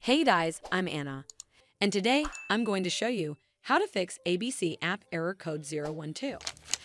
Hey guys, I'm Anna, and today I'm going to show you how to fix ABC app error code 012.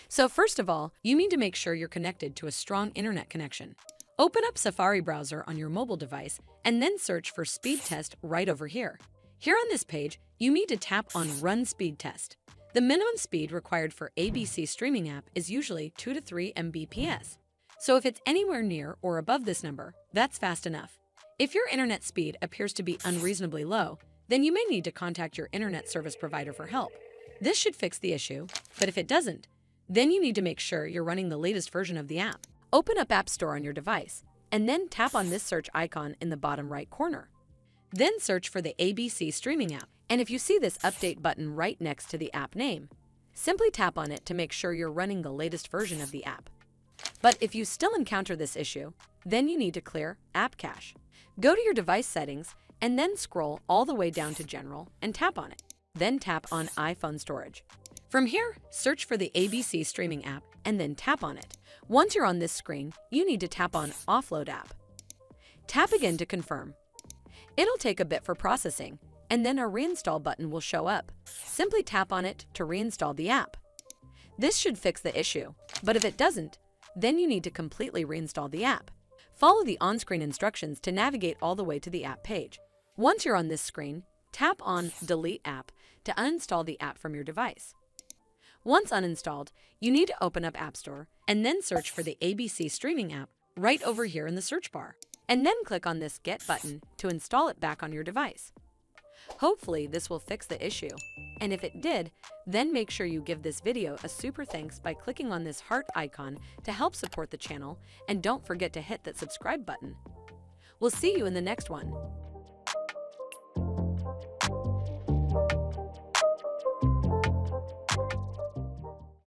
So first of all, you need to make sure you're connected to a strong internet connection. Open up Safari browser on your mobile device and then search for speed test right over here. Here on this page, you need to tap on Run Speed Test. The minimum speed required for ABC streaming app is usually 2 to 3 Mbps. So if it's anywhere near or above this number, that's fast enough. If your internet speed appears to be unreasonably low, then you may need to contact your internet service provider for help. This should fix the issue, but if it doesn't, then you need to make sure you're running the latest version of the app. Open up App Store on your device, and then tap on this search icon in the bottom right corner. Then search for the ABC streaming app, and if you see this update button right next to the app name, simply tap on it to make sure you're running the latest version of the app. But if you still encounter this issue, then you need to clear App Cache. Go to your device settings and then scroll all the way down to General and tap on it. Then tap on iPhone Storage. From here, search for the ABC streaming app and then tap on it. Once you're on this screen, you need to tap on Offload App. Tap again to confirm. It'll take a bit for processing, and then a reinstall button will show up. Simply tap on it to reinstall the app. This should fix the issue, but if it doesn't, then you need to completely reinstall the app. Follow the on-screen instructions to navigate all the way to the app page. Once you're on this screen, tap on Delete App to uninstall the app from your device. Once uninstalled, you need to open up App Store and then search for the ABC streaming app right over here in the search bar, and then click on this Get button to install it back on your device. Hopefully this will fix the issue, and if it did, then make sure you give this video a super thanks by clicking on this heart icon to help support the channel, and don't forget to hit that subscribe button. We'll see you in the next one.